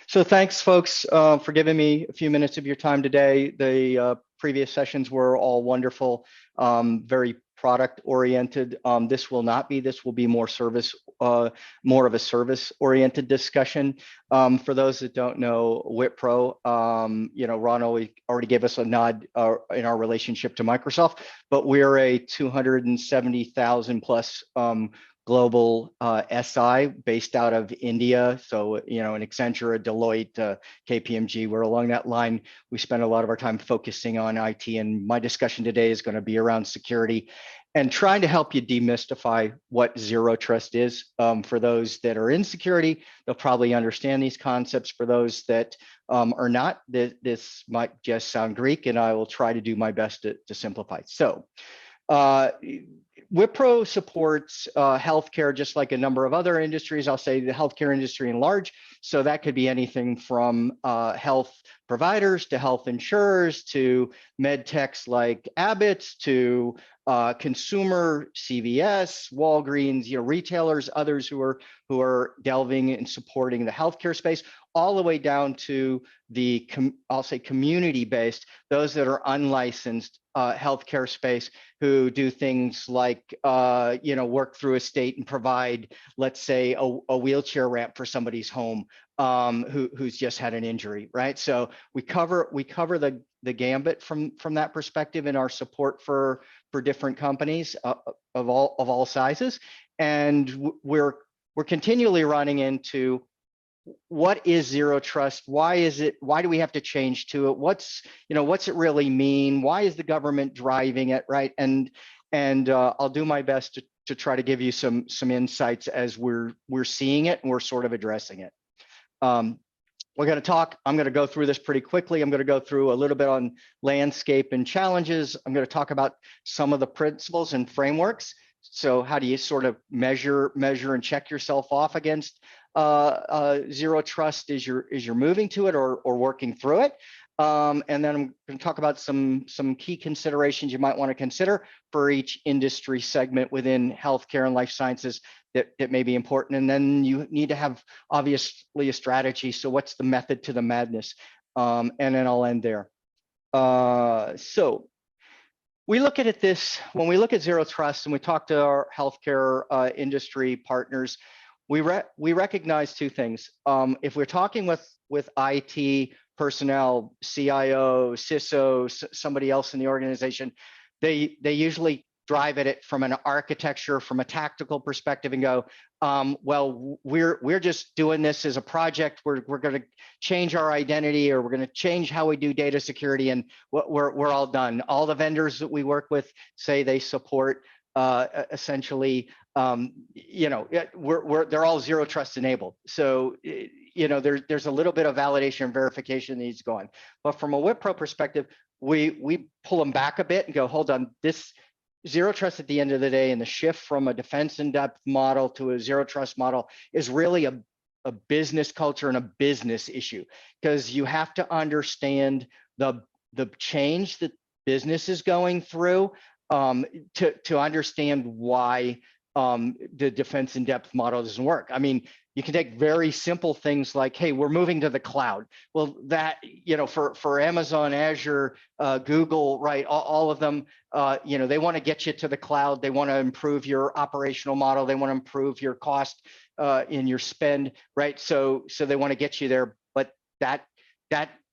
So thanks, folks, for giving me a few minutes of your time today. The previous sessions were all wonderful, very product oriented. This will not be. This will be more service, more of a service oriented discussion. For those that don't know Wipro, Ron already gave us a nod in our relationship to Microsoft, but we're a 270,000 plus global SI based out of India. So, an Accenture, Deloitte, KPMG, we're along that line. We spend a lot of our time focusing on IT, and my discussion today is going to be around security and trying to help you demystify what zero trust is. For those that are in security, they'll probably understand these concepts. For those that are not, this might just sound Greek, and I will try to do my best to simplify. So, Wipro supports healthcare just like a number of other industries. I'll say the healthcare industry in large. So that could be anything from health providers to health insurers to med techs like Abbott's to consumer CVS, Walgreens, retailers, others who are delving and supporting the healthcare space, all the way down to the I'll say community-based, those that are unlicensed healthcare space who do things like work through a state and provide, let's say, a wheelchair ramp for somebody's home who's just had an injury, right? So we cover the gambit from that perspective in our support for different companies of all sizes, and we're continually running into what is zero trust? Why is it? Why do we have to change to it? What's it really mean? Why is the government driving it, right? And I'll do my best to try to give you some insights as we're seeing it and we're sort of addressing it. We're going to talk. I'm going to go through this pretty quickly. I'm going to go through a little bit on landscape and challenges. I'm going to talk about some of the principles and frameworks. So how do you sort of measure and check yourself off against zero trust as you're moving to it or working through it? And then I'm going to talk about some key considerations you might want to consider for each industry segment within healthcare and life sciences that may be important. And then you need to have obviously a strategy. So what's the method to the madness? And then I'll end there. So we look at this when we look at zero trust and we talk to our healthcare industry partners. We recognize two things. If we're talking with IT personnel, CIO, CISO, somebody else in the organization, they usually drive at it from an architecture, from a tactical perspective, and go, well, we're just doing this as a project. We're going to change our identity, or we're going to change how we do data security, and we're all done. All the vendors that we work with say they support essentially, they're all zero trust enabled. So, there's a little bit of validation and verification that needs going. But from a Wipro perspective, we pull them back a bit and go, hold on, this zero trust at the end of the day, and the shift from a defense in depth model to a zero trust model is really a business culture and a business issue, because you have to understand the change that business is going through to understand why the defense in depth model doesn't work. I mean, you can take very simple things like, hey, we're moving to the cloud. Well, that, for Amazon, Azure, Google, right, all of them, they want to get you to the cloud. They want to improve your operational model. They want to improve your cost in your spend, right? So they want to get you there, but that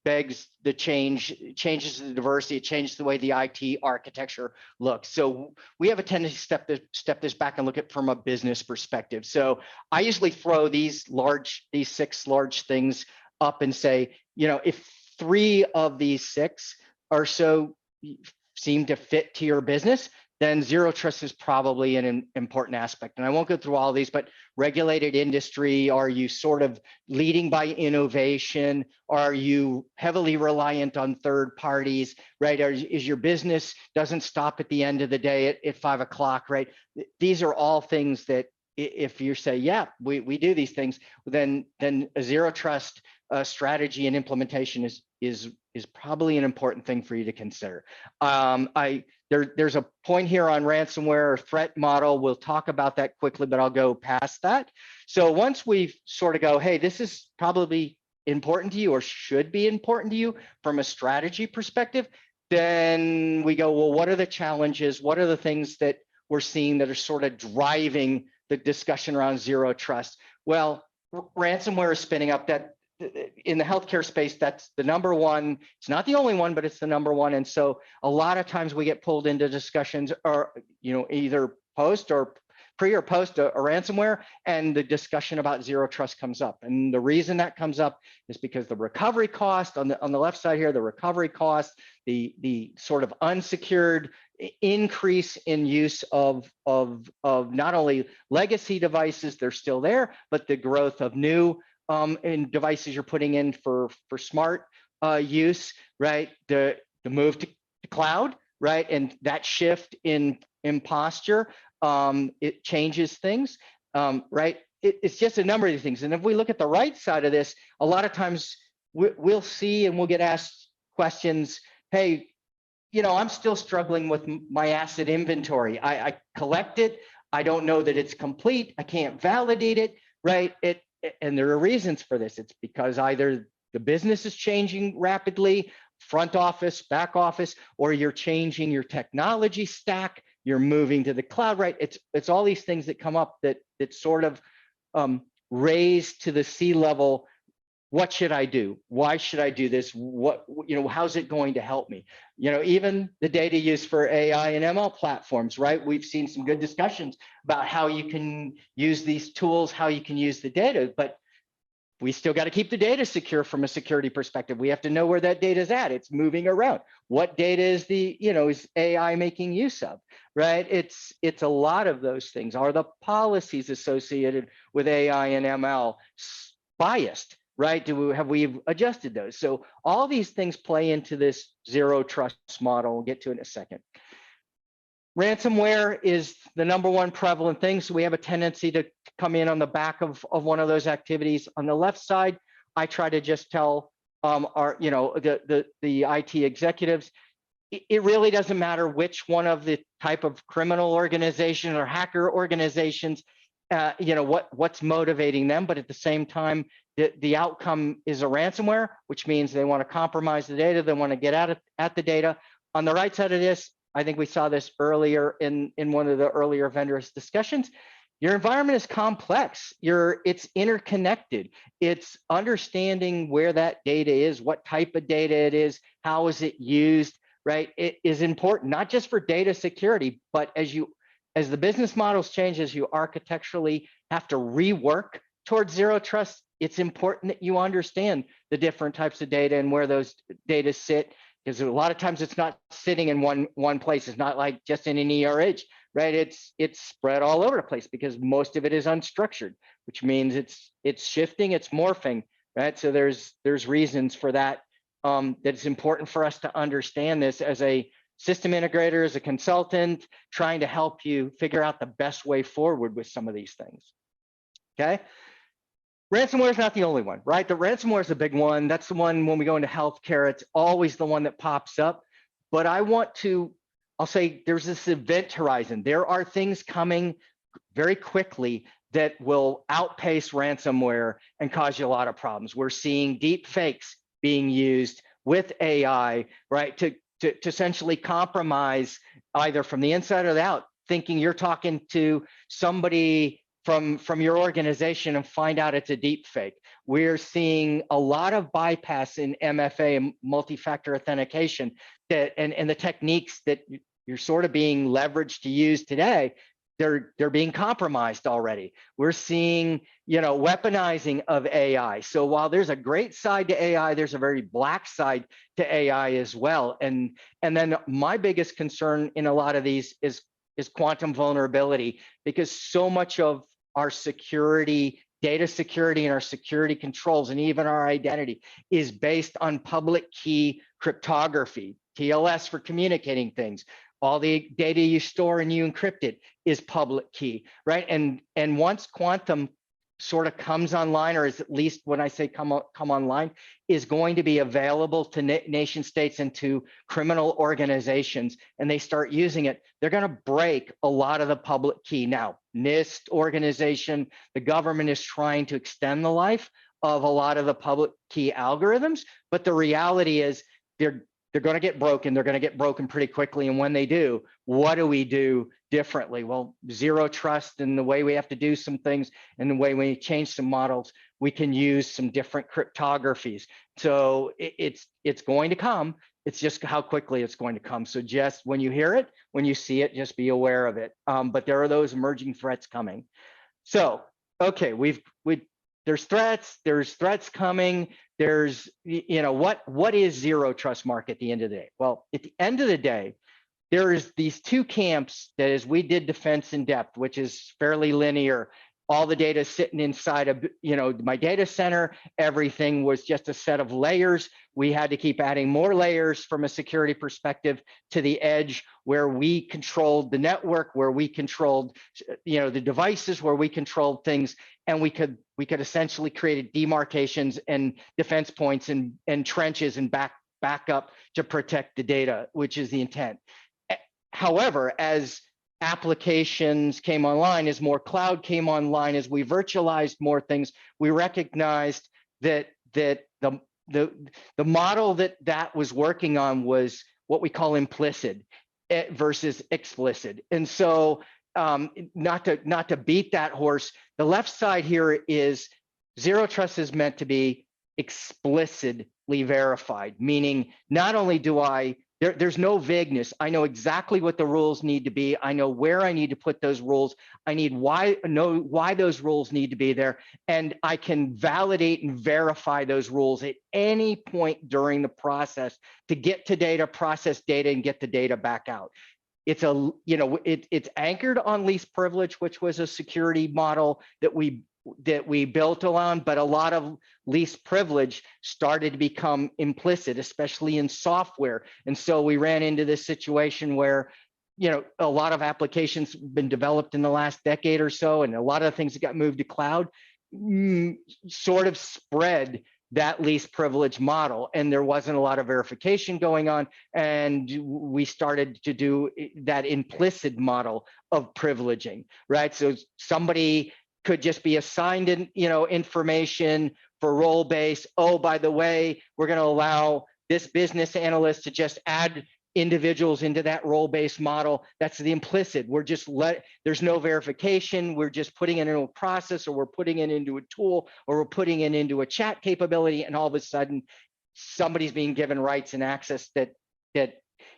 begs the changes the diversity, it changes the way the IT architecture looks. So we have a tendency to step this back and look at it from a business perspective. So I usually throw these 6 large things up and say, if 3 of these 6 or so seem to fit to your business, then zero trust is probably an important aspect. And I won't go through all of these, but regulated industry, are you sort of leading by innovation? Are you heavily reliant on third parties, right? Is your business doesn't stop at the end of the day at 5 o'clock, right? These are all things that if you say, yeah, we do these things, then a zero trust strategy and implementation is probably an important thing for you to consider. There's a point here on ransomware or threat model. We'll talk about that quickly, but I'll go past that. So once we sort of go, hey, this is probably important to you or should be important to you from a strategy perspective, then we go, well, what are the challenges? What are the things that we're seeing that are sort of driving the discussion around zero trust? Well, ransomware is spinning up. That in the healthcare space, that's the number one. It's not the only one, but it's the number one. And so a lot of times we get pulled into discussions, or either post or pre or post a ransomware, and the discussion about zero trust comes up. And the reason that comes up is because the recovery cost on the left side here, the recovery cost, the sort of unsecured increase in use of not only legacy devices, they're still there, but the growth of new in devices you're putting in for smart use, right? The move to cloud, right? And that shift in posture, it changes things, right? It's just a number of these things. And if we look at the right side of this, a lot of times we'll see and we'll get asked questions, hey, I'm still struggling with my asset inventory. I collect it. I don't know that it's complete. I can't validate it, right? And there are reasons for this. It's because either the business is changing rapidly, front office, back office, or you're changing your technology stack, you're moving to the cloud, right? It's all these things that come up that sort of raise to the C-level, what should I do? Why should I do this? How's it going to help me? Even the data used for AI and ML platforms, right? We've seen some good discussions about how you can use these tools, how you can use the data, but we still got to keep the data secure from a security perspective. We have to know where that data is at. It's moving around. What data is is AI making use of, right? It's a lot of those things. Are the policies associated with AI and ML biased? Right? Have we adjusted those? So all these things play into this zero trust model. We'll get to it in a second. Ransomware is the number one prevalent thing. So we have a tendency to come in on the back of one of those activities. On the left side, I try to just tell the IT executives, it really doesn't matter which one of the type of criminal organization or hacker organizations, what's motivating them, but at the same time, the outcome is a ransomware, which means they want to compromise the data, they want to get at the data. On the right side of this, I think we saw this earlier in one of the earlier vendors discussions. Your environment is complex. It's interconnected. It's understanding where that data is, what type of data it is, how is it used, right? It is important, not just for data security, but as the business models change, as you architecturally have to rework towards zero trust, it's important that you understand the different types of data and where those data sit, because a lot of times it's not sitting in one place. It's not like just in an ERH, right? It's spread all over the place because most of it is unstructured, which means it's shifting, it's morphing, right? So there's reasons for that. That it's important for us to understand this as a system integrator, as a consultant, trying to help you figure out the best way forward with some of these things. Okay. Ransomware is not the only one, right? The ransomware is a big one. That's the one when we go into healthcare, it's always the one that pops up. But I'll say there's this event horizon. There are things coming very quickly that will outpace ransomware and cause you a lot of problems. We're seeing deep fakes being used with AI, right, to essentially compromise either from the inside or the out, thinking you're talking to somebody from your organization and find out it's a deep fake. We're seeing a lot of bypass in MFA, multi-factor authentication, and the techniques that you're sort of being leveraged to use today, they're being compromised already. We're seeing, weaponizing of AI. So while there's a great side to AI, there's a very black side to AI as well. And then my biggest concern in a lot of these is quantum vulnerability, because so much of our security, data security, and our security controls, and even our identity is based on public key cryptography, TLS for communicating things. All the data you store and you encrypt it is public key, right? And once quantum sort of comes online, or is at least when I say come online, is going to be available to nation states and to criminal organizations, and they start using it, they're going to break a lot of the public key. Now, NIST organization, the government is trying to extend the life of a lot of the public key algorithms, but the reality is they're going to get broken. They're going to get broken pretty quickly. And when they do, what do we do differently? Well, zero trust in the way we have to do some things and the way we change some models, we can use some different cryptographies. So it's going to come. It's just how quickly it's going to come. So just when you hear it, when you see it, just be aware of it. But there are those emerging threats coming. So, okay, there's threats coming. There's, what is zero trust, Mark, at the end of the day? Well, at the end of the day, there's these two camps that as we did defense in depth, which is fairly linear, all the data sitting inside of, my data center, everything was just a set of layers. We had to keep adding more layers from a security perspective to the edge where we controlled the network, where we controlled, the devices, where we controlled things. And we could essentially create demarcations and defense points and trenches and back up to protect the data, which is the intent. However, as applications came online, as more cloud came online, as we virtualized more things, we recognized that the model that was working on was what we call implicit versus explicit. And so not to beat that horse, the left side here is zero trust is meant to be explicitly verified, meaning not only do there's no vagueness. I know exactly what the rules need to be. I know where I need to put those rules. I know why those rules need to be there. And I can validate and verify those rules at any point during the process to get to data, process data, and get the data back out. It's it's anchored on least privilege, which was a security model that we built on, but a lot of least privilege started to become implicit, especially in software. And so we ran into this situation where, a lot of applications have been developed in the last decade or so, and a lot of things that got moved to cloud sort of spread that least privilege model, and there wasn't a lot of verification going on, and we started to do that implicit model of privileging, right? So somebody could just be assigned information for role-based. Oh, by the way, we're going to allow this business analyst to just add individuals into that role-based model. That's the implicit. We're just there's no verification. We're just putting it into a process, or we're putting it into a tool, or we're putting it into a chat capability, and all of a sudden somebody's being given rights and access that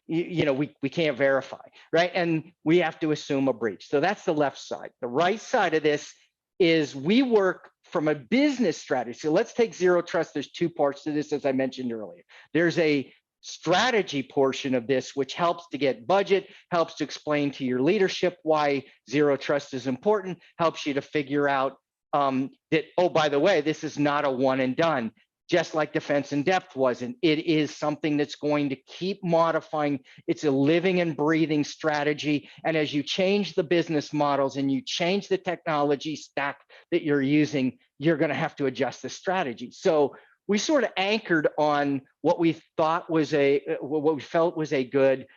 we can't verify, right? And we have to assume a breach. So that's the left side. The right side of this is we work from a business strategy. So let's take zero trust. There's two parts to this, as I mentioned earlier. There's a strategy portion of this, which helps to get budget, helps to explain to your leadership why zero trust is important, helps you to figure out that, oh, by the way, this is not a one and done, just like defense in depth wasn't. It is something that's going to keep modifying. It's a living and breathing strategy. And as you change the business models and you change the technology stack that you're using, you're going to have to adjust the strategy. So we sort of anchored on what we thought was what we felt was a good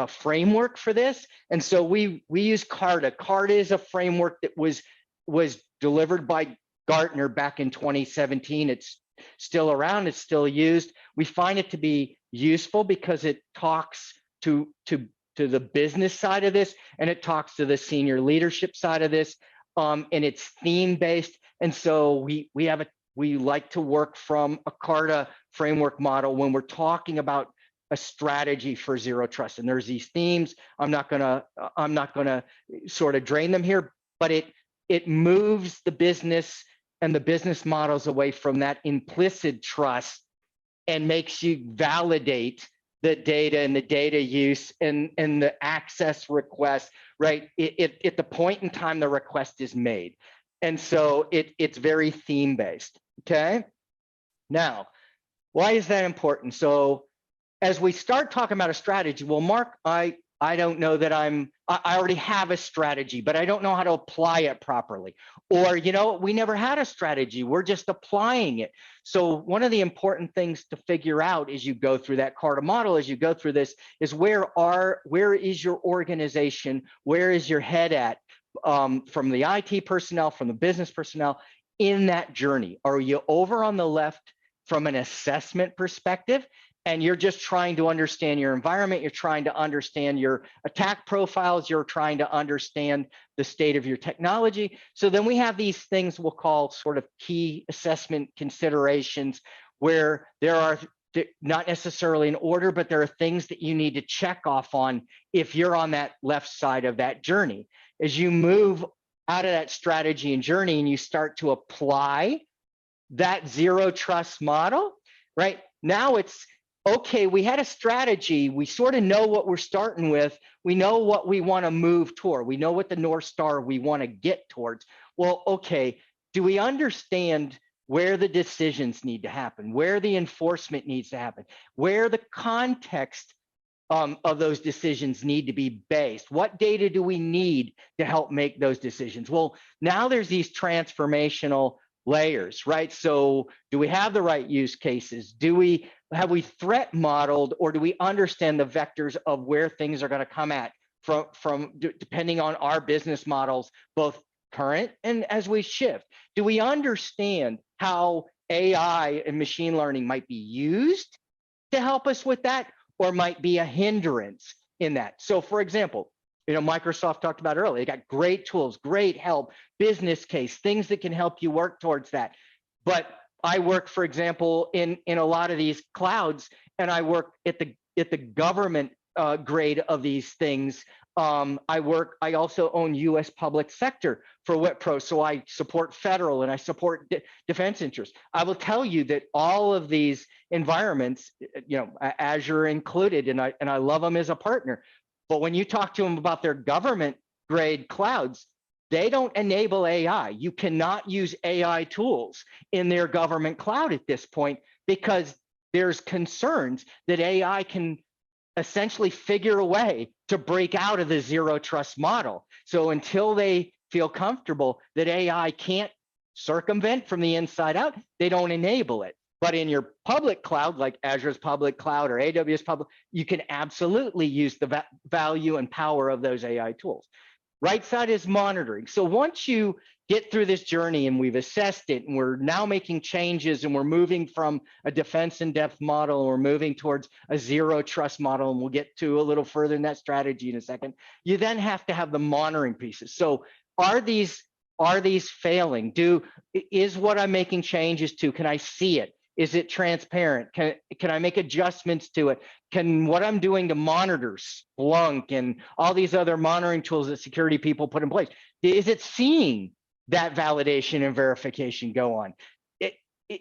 framework for this. And so we use CARTA. CARTA is a framework that was delivered by Gartner back in 2017. It's still around, it's still used. We find it to be useful because it talks to the business side of this, and it talks to the senior leadership side of this, and it's theme-based. And so we like to work from a CARTA framework model when we're talking about a strategy for zero trust. And there's these themes. I'm not gonna sort of drain them here, but it moves the business and the business models away from that implicit trust and makes you validate the data and the data use and the access request, right? At the point in time the request is made. And so it's very theme-based, okay? Now, why is that important? So as we start talking about a strategy, well, Mark, I don't know that I already have a strategy, but I don't know how to apply it properly. Or, we never had a strategy, we're just applying it. So one of the important things to figure out as you go through that CARTA model, as you go through this, is where is your organization? Where is your head at? From the IT personnel, from the business personnel, in that journey? Are you over on the left from an assessment perspective, and you're just trying to understand your environment, you're trying to understand your attack profiles, you're trying to understand the state of your technology? So then we have these things we'll call sort of key assessment considerations, where there are not necessarily in order, but there are things that you need to check off on if you're on that left side of that journey. As you move out of that strategy and journey and you start to apply that zero trust model, right? Now it's, okay, we had a strategy. We sort of know what we're starting with. We know what we want to move toward. We know what the North Star we want to get towards. Well, okay, do we understand where the decisions need to happen, where the enforcement needs to happen, where the context of those decisions need to be based? What data do we need to help make those decisions? Well, now there's these transformational layers, right? So do we have the right use cases? Have we threat modeled, or do we understand the vectors of where things are going to come at from depending on our business models, both current and as we shift? Do we understand how AI and machine learning might be used to help us with that, or might be a hindrance in that? So for example, Microsoft talked about earlier, they got great tools, great help, business case, things that can help you work towards that. But I work, for example, in a lot of these clouds, and I work at the government grade of these things. I also own US public sector for Wipro, so I support federal and I support defense interests. I will tell you that all of these environments, Azure included, and I love them as a partner. But when you talk to them about their government grade clouds, they don't enable AI. You cannot use AI tools in their government cloud at this point, because there's concerns that AI can essentially figure a way to break out of the zero trust model. So until they feel comfortable that AI can't circumvent from the inside out, they don't enable it. But in your public cloud, like Azure's public cloud or AWS public, you can absolutely use the value and power of those AI tools. Right side is monitoring. So once you get through this journey and we've assessed it, and we're now making changes, and we're moving from a defense in depth model, and we're moving towards a zero trust model, and we'll get to a little further in that strategy in a second, you then have to have the monitoring pieces. So are these failing? Is what I'm making changes to, can I see it? Is it transparent? Can I make adjustments to it? Can what I'm doing to monitor Splunk and all these other monitoring tools that security people put in place, is it seeing that validation and verification go on?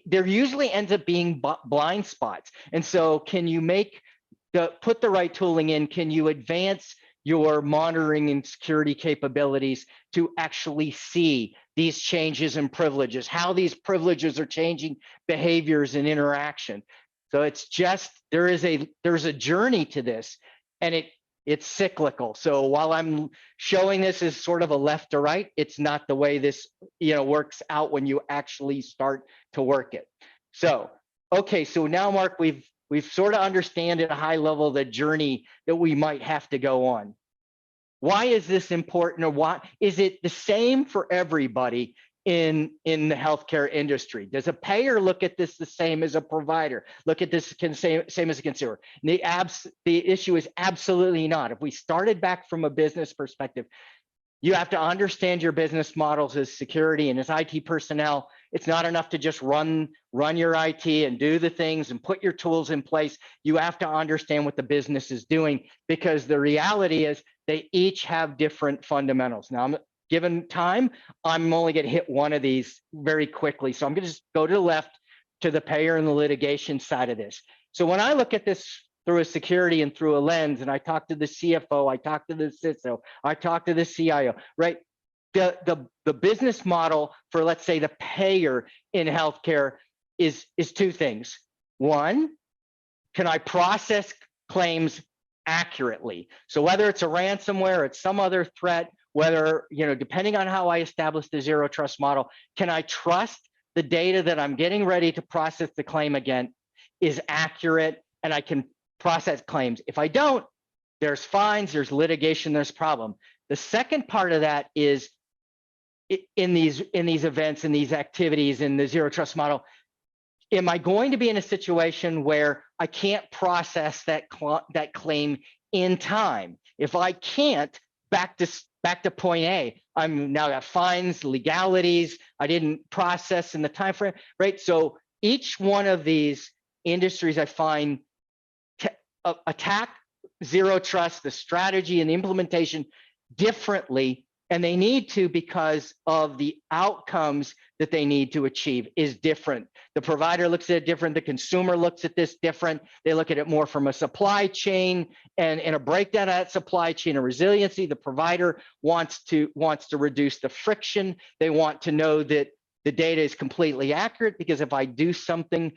There usually ends up being blind spots. And so can you put the right tooling in? Can you advance your monitoring and security capabilities to actually see these changes in privileges, how these privileges are changing behaviors and interaction? So it's just, there's a journey to this, and it's cyclical. So while I'm showing this as sort of a left to right, it's not the way this works out when you actually start to work it. So, okay, so now Mark, we've sort of understand at a high level the journey that we might have to go on. Why is this important, or why is it the same for everybody in the healthcare industry? Does a payer look at this the same as a provider? Look at this same as a consumer? The issue is absolutely not. If we started back from a business perspective, you have to understand your business models as security and as IT personnel. It's not enough to just run your IT and do the things and put your tools in place. You have to understand what the business is doing, because the reality is they each have different fundamentals. Now, given time, I'm only going to hit one of these very quickly. So I'm going to just go to the left to the payer and the litigation side of this. So when I look at this through a security and through a lens, and I talk to the CFO, I talk to the CISO, I talk to the CIO, right? The business model for, let's say, the payer in healthcare is two things. One, can I process claims accurately? So whether it's a ransomware, or it's some other threat, whether, depending on how I establish the zero trust model, can I trust the data that I'm getting ready to process the claim again is accurate, and I can process claims? If I don't, there's fines, there's litigation, there's problem. The second part of that is in these events, in these activities, in the zero trust model, am I going to be in a situation where I can't process that claim in time? If I can't, back to point A, I'm now got fines, legalities, I didn't process in the time frame, right? So each one of these industries I find attack zero trust, the strategy and the implementation differently, and they need to because of the outcomes that they need to achieve is different. The provider looks at it different, the consumer looks at this different. They look at it more from a supply chain and a breakdown of that supply chain and resiliency. The provider wants to reduce the friction. They want to know that the data is completely accurate, because if I do something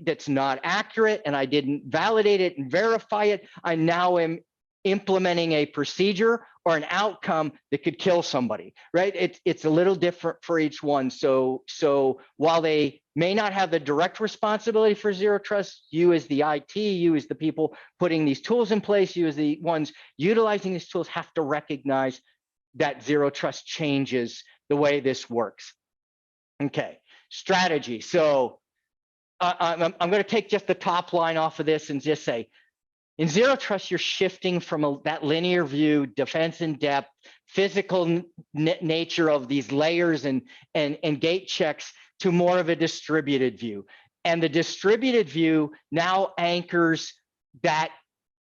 that's not accurate and I didn't validate it and verify it, I now am implementing a procedure or an outcome that could kill somebody, right? It's a little different for each one. So while they may not have the direct responsibility for zero trust, you as the IT, you as the people putting these tools in place, you as the ones utilizing these tools have to recognize that zero trust changes the way this works. Okay, strategy. So I'm going to take just the top line off of this and just say, in zero trust, you're shifting from that linear view, defense in depth, physical nature of these layers and gate checks to more of a distributed view. And the distributed view now anchors that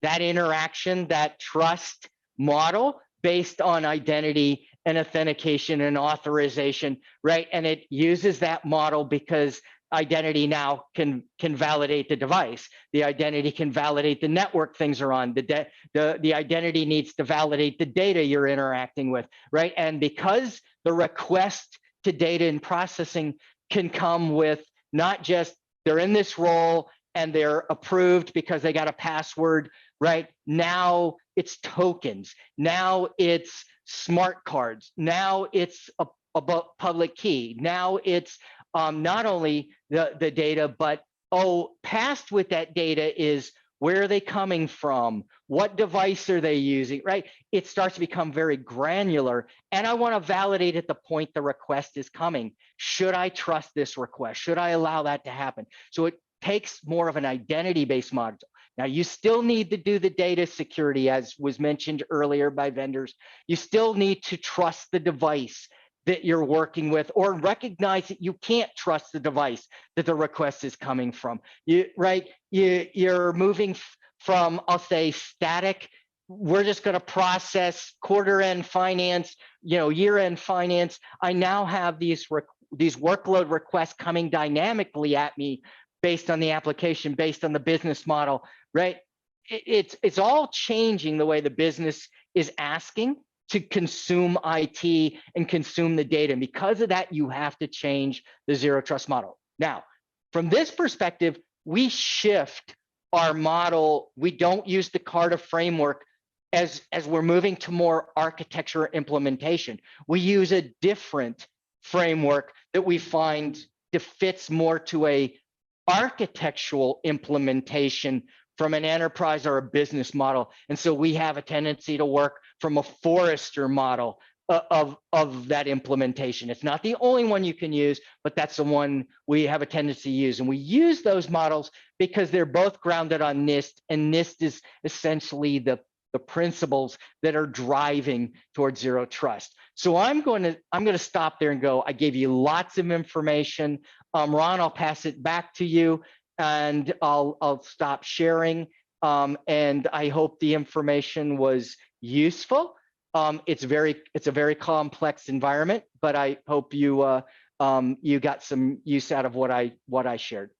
interaction, that trust model based on identity and authentication and authorization, right? And it uses that model because identity now can validate the device. The identity can validate the network things are on. The identity needs to validate the data you're interacting with, right? And because the request to data and processing can come with not just they're in this role and they're approved because they got a password, right? Now it's tokens. Now it's smart cards. Now it's a public key. Now it's not only the data, but passed with that data is where are they coming from? What device are they using, right? It starts to become very granular. And I want to validate at the point the request is coming. Should I trust this request? Should I allow that to happen? So it takes more of an identity-based model. Now, you still need to do the data security, as was mentioned earlier by vendors. You still need to trust the device that you're working with, or recognize that you can't trust the device that the request is coming from. You're moving from, I'll say, static. We're just going to process quarter-end finance, year-end finance. I now have these workload requests coming dynamically at me based on the application, based on the business model, right? It's all changing the way the business is asking to consume IT and consume the data. And because of that, you have to change the zero trust model. Now, from this perspective, we shift our model. We don't use the Carta framework as we're moving to more architecture implementation. We use a different framework that we find fits more to a architectural implementation from an enterprise or a business model. And so we have a tendency to work from a Forrester model of that implementation. It's not the only one you can use, but that's the one we have a tendency to use. And we use those models because they're both grounded on NIST, and NIST is essentially the principles that are driving towards zero trust. So I'm going to stop there and go. I gave you lots of information. Ron, I'll pass it back to you, and I'll stop sharing. And I hope the information was useful. It's a very complex environment, but I hope you got some use out of what I shared.